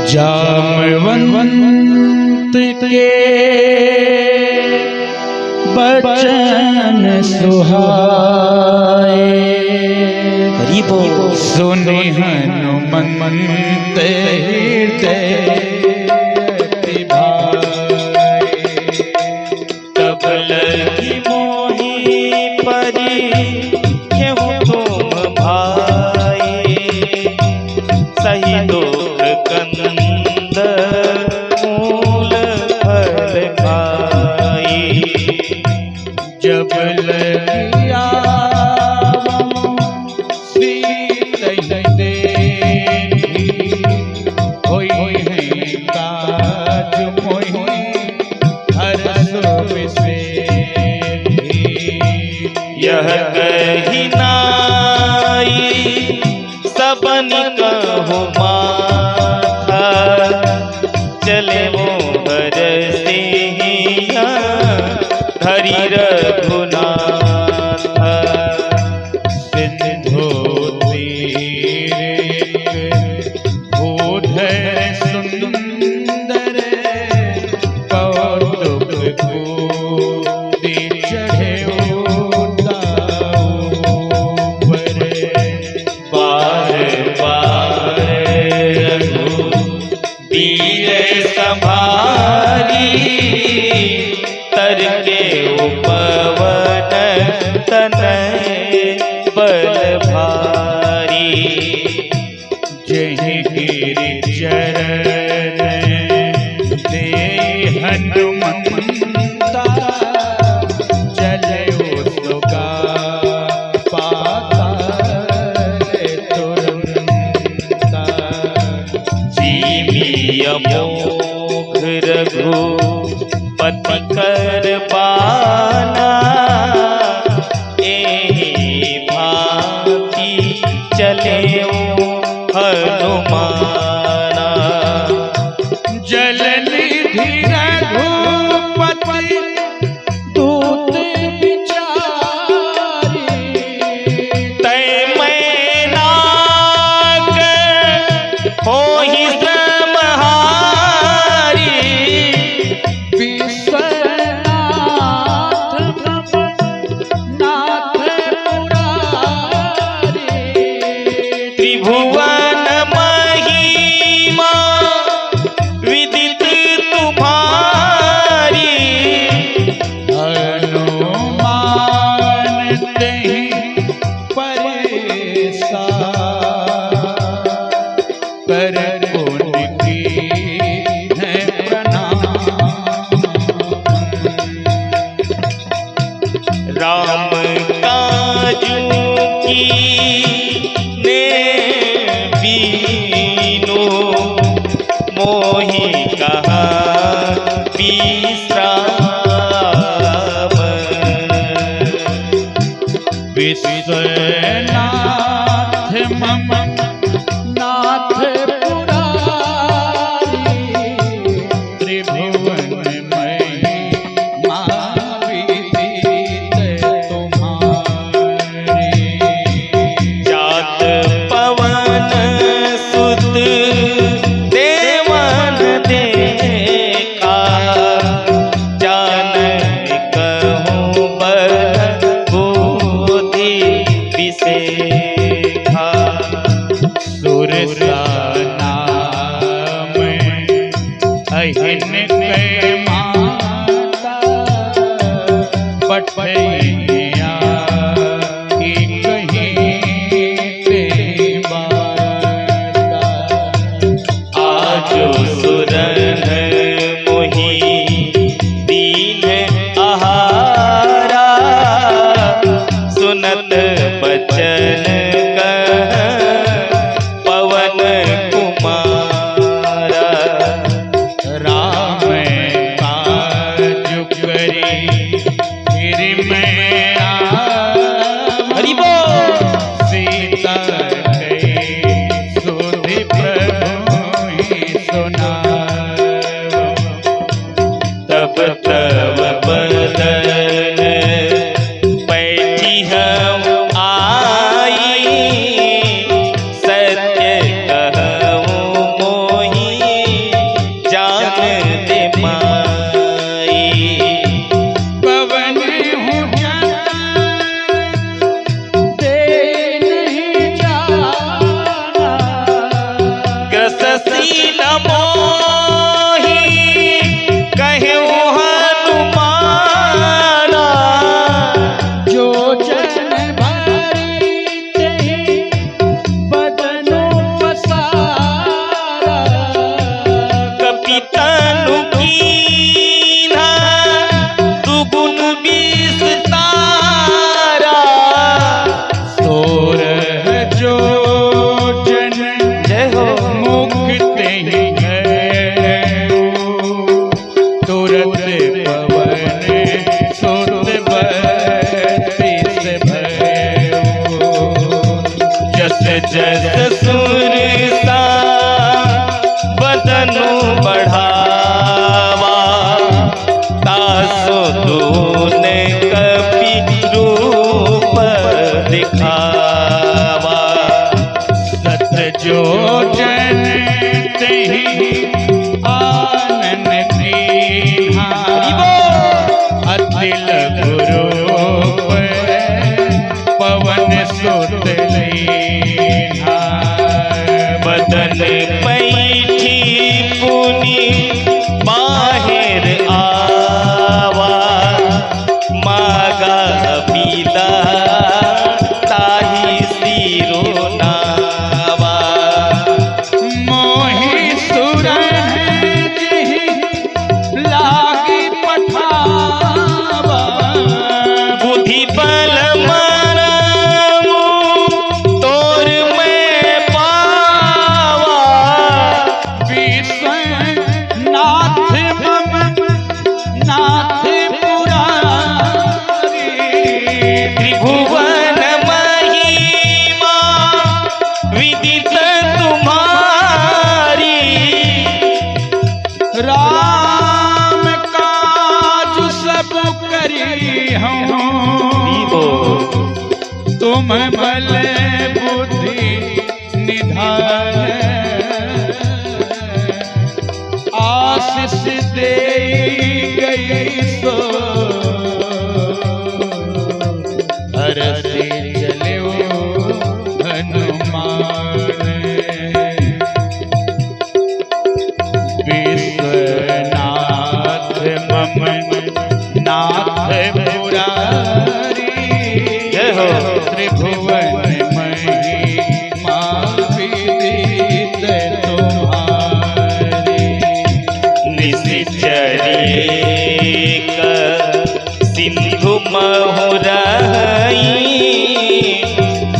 जामवंत के बचन सुहाए, सुने हनुमंत हृदय भाए। तब लगी मोहि परी केहू तुम भाई, सही दुख कंद मूल फल खाई। जब लगिया यह कही नाई सबन कहु माथा, चले मोहर सिंहिया धरि रघुनाथ। सिंधु तीर भूधर सुंदर, कौतुक कूदि चढ़े संभारी। तर के उपवन तनय बल भारी। जहि गिरि चरण दे हनुमंता, चलयो सुगा पाताल तुरंता। अमोघ रघु पति कर पाना, एहि भांति चले हनुमाना। जलनिधि रघुपति दूत विचारी, तै मैनाक होहि त्रिभुवन महिमा विदित तुम्हारी। हनुमान तेहि परेसा, कर पुण्य की है प्रणाम। राम काजू की मोहि कहा विश्राम। विश्वनाथ मम नाथ पुरारी, त्रिभुवन महिमा विदित तुम्हारी। जात पवन सुत देवन देखा, जानन कहूँ बल बुद्धि विसेखा। सुरसा नाम अहिन के माता, पठैया की कहीं ते बाता। आजो सुरन मोहि दीन आहारा, सुनत बचन कह पवन कुमारा। राम काज करी फिर मैं हरि बोल। सीता गई सुधि प्रभु ही सुनावो। तब तब बदन बैठी हम आई, सत्य कहूँ मोहि दीन मोहि कहूँ हनुमाना। जो जन भरते बदनु पसारा, कपितनु कीन्हा दुगुन विस्तारा। सोरह जो जन जय हो मुक्ते ही गए, तुरत पवन सुत बत्तीस भयो। जस जस सुरसा बदनु बढ़ावा, तासो तूने कपि रूप दिखावा। सत जो जन तेहि आनन दीन्हा, अतिल गुरूप पवन सुत लीन्हा। बदन पैठी पुनि बाहिर आवा, मागा पीला ताहि सिरो नावा। मोहि सुरन जिहि लागी पठावा, बुद्धि बल मरमु तोर मैं पावा। विश्वनाथ मम नाथ पुरारी, त्रिभुवन महिमा विदित तुम्हारी। राम काज सब करी हूँ, तुम बल बुद्धि निधान। आशीष दे गई सो हरसी चलो हनुमान। विश्वनाथ मम नाथ पुरारी, जय हो त्रिभुवन महिमा विदित तुम्हारी। निश्चर्येक सिंधु महुरई,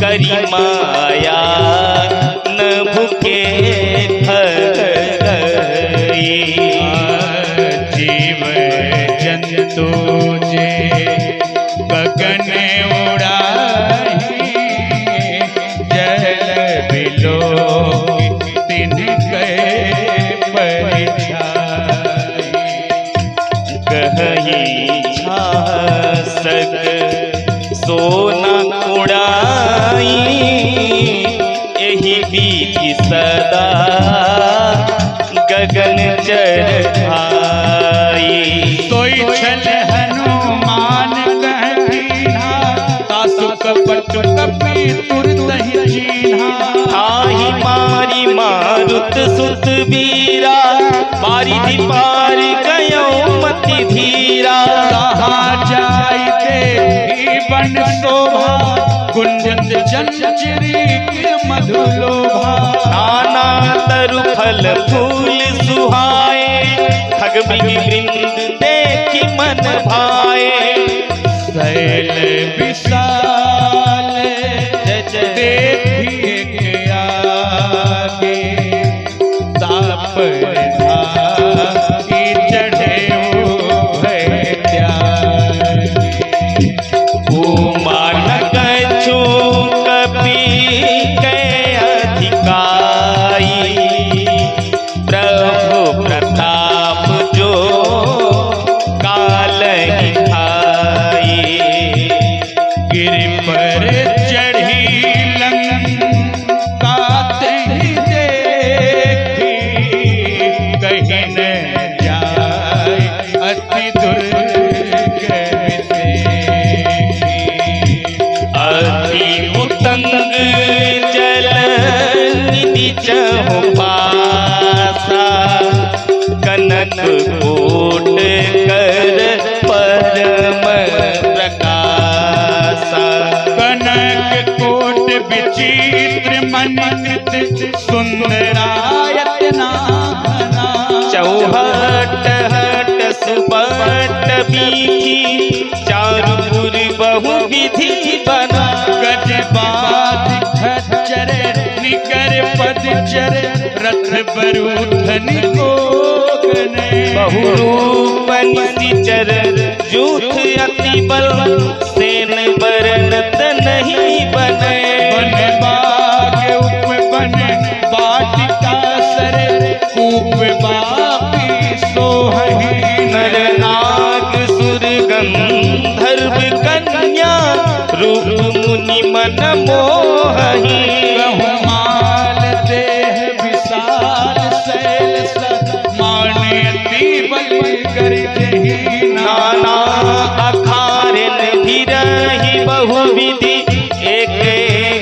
करी माया न भुके भगई। जीव जंतु जे गगन उड़ाही, जल बिलो तिनके परिछाई। कहीं छासक सोना उड़ाई, यही बीच सदा गगन चर भाई। सोई छल हनुमान कहना, तासु कपट कपि तुरत ही चीन्हा। ताहि मारी मारुत सुत बीरा, बारिधि पार गयो मति धीरा। कहाँ जाई देखी बन शोभा, गुंजत जंजरी के मधुलोभा। नाना तरु फल फूल सुहाए, खग मृग वृंद देखि मन भाए। शैल विशाल देखिए के आगे, ताप धाकी चढ़े भय त्यागी। उमान कछु कपि के अधिकाई, प्रभु प्रताप जो काल ही खाई। गिरि पर चढ़ी लंका तेहि देखी, कहीं न जाय अति दुर्ग विषेखी। अति उतंग जल निधि चहुपाई, कोट कर परम प्रकाशा। कनक कोट विचित्र मणिकृत सुंदरायतना। चौहट हट सुपट बीखी चारुपुर बहु विधि बना। गजबाज खच्चर निकर पदचर रथ बरूधनि कोगने। बहुरूप निशिचर जूथ अति बल सेन बरनत नहीं बने। बन बाग उपवन वाटिका सर कूप बापी सोहहि। नर नाग सुर गंधर्व कन्या रूप मुनि मन मोहहि। बहुमाल देह विशाल शैल मान्यति बल करजहि। नाना अखारन भिरहि बहुविधि एक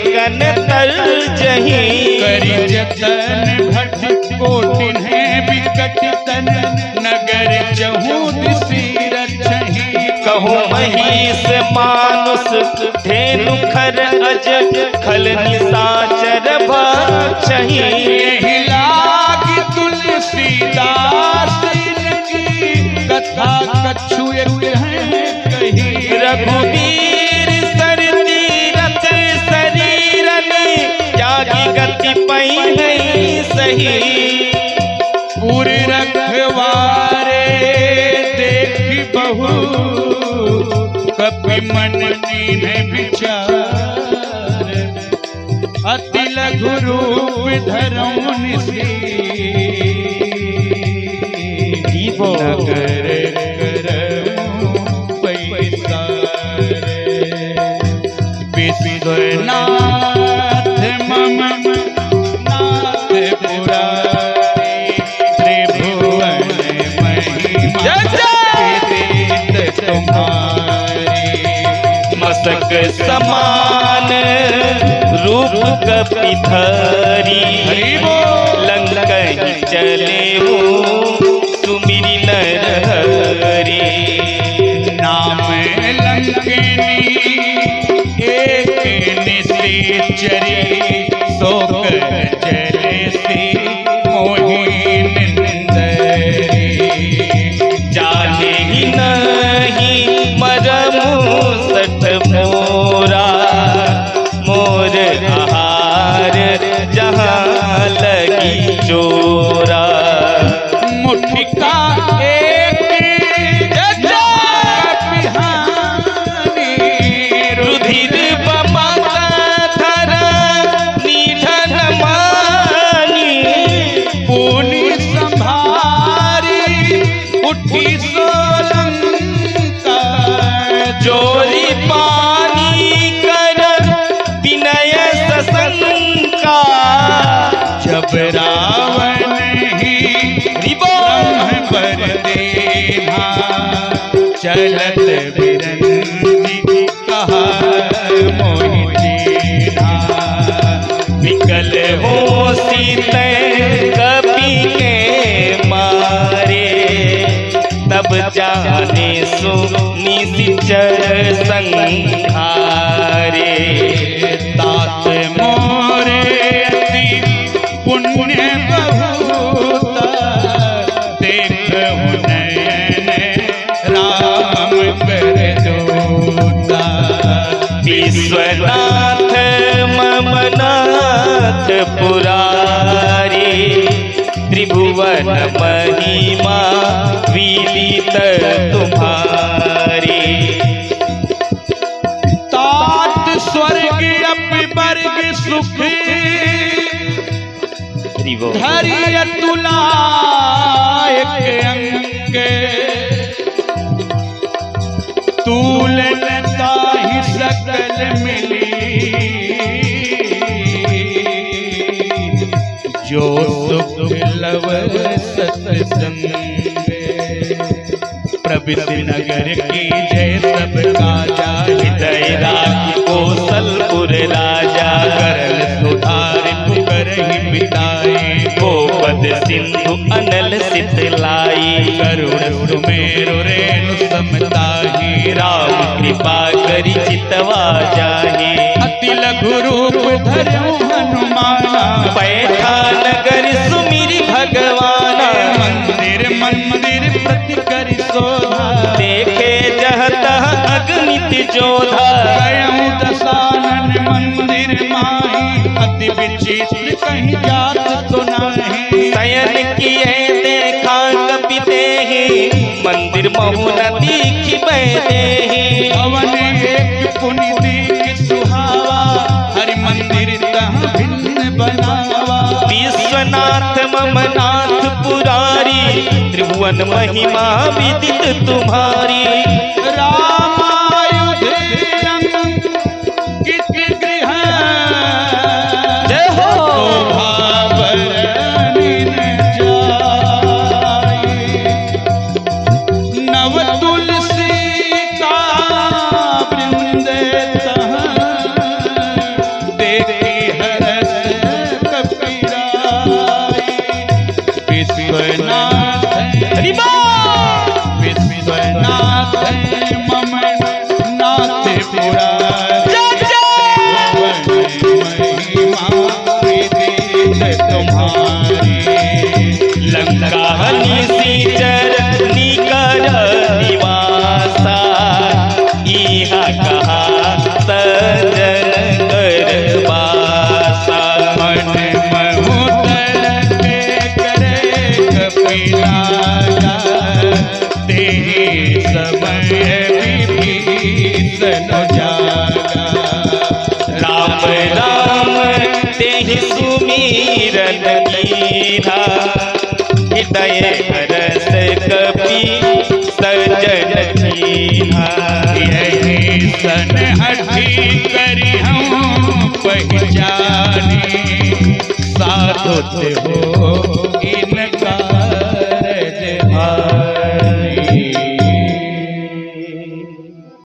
कन तर्जहि। करि जतन भट कोटिन विकट तन नगर चहु दिशि रचहि। कहूँ महिष मानुष धेनु खर अज खल निशाचर भक्षहि। यही लागी तुलसीदास की कथा कछु एक है कही। रघुवीर सर तीरथ शरीरन त्यागी गति पई नहीं सही। पूरे रखवारे देखी बहु कपि मन कीन विचार। अति लघु रूप धरऊं निसी नगर करऊं पैसारे। विश्वनाथ मम नाथ पुरारी त्रिभुवन महिमा विदित तुम्हारी। मस्तक समान रूप कपिधरी लंकन चले हो सुमिरि नर हरि। नाम लंकिनी एक निश्चरी शोक जले से मोहि निंदरी। जाने ही नहीं मरमु सठ मोरा मोर आहार जहाँ लगी चोरा। मुठिका एक पिहानी रुधिर बमकर निधन मानी। पूनी संभारी उठी सोलंका। चोरी पानी कर विनय सशंका। जब रावण ही ब्रह्म पर देहा चलत बिरंजी कहा मोहि जीना। विकल हो सीते कपि के मारे तब जाने सो निशिचर संहारे। तात मोरे अति पुण्य बहुता देखहु नयन राम कर दूता। विश्वनाथ ममनाथ पुरारी त्रिभुवन महिमा विदित तुम्हारी। तात स्वर्ग अपि वर्ग सुख धरि अतुला एक अंग। तूल ताहि सकल मिली जो सुख लव सत्संग। प्रवृत्ति नगर की जय सब काजा हृदय राखी कौशलपुर राजा करल सुधार पुकर ही बिताए। गोपति पद सिंधु अनल सितलाई। करुण सुमेरु रेणु समताही। राम कृपा करि चितवा जाहि। अति लघु रूप धरऊ हनुमाना। बैठा नगर सुमिरि भगवाना। मंदिर मंदिर प्रति करि शोभा। देखे जहत अगणित जोधा। गयऊ दशानन मंदिर माही। अति विचित्र कहीं जात सुनाही। शयन किए देखा कपि देहि। मंदिर महु न दीखि देहि। भवन एक पुनि दीख सुहावा। हरि मंदिर तहाँ भिन्न बनावा। विश्वनाथ मम नाथ पुरारी। त्रिभुवन महिमा विदित तुम्हारी। रामायुध अंकित गृह। जय हो। शोभा बरनिन जाई। नव तुलसी का वृंद तहाँ। देखी हरस कपीराई। विश्वनाथ हरि बोल। विश्वनाथ मम नाथ पुरारी। महिमा विदित तुम्हारी। लंका निशिचर निकर निवासा। इहा कहा सजन कर बासा। मन महुतर के करे कपिलाया। तेहि समय विभीषण जागा। राम राम तेहि सुमिरन कीन्हा। हृदय हरस कपि सजन छीन्हा। यही सन हठी करी हम पहचानी। साधुत हो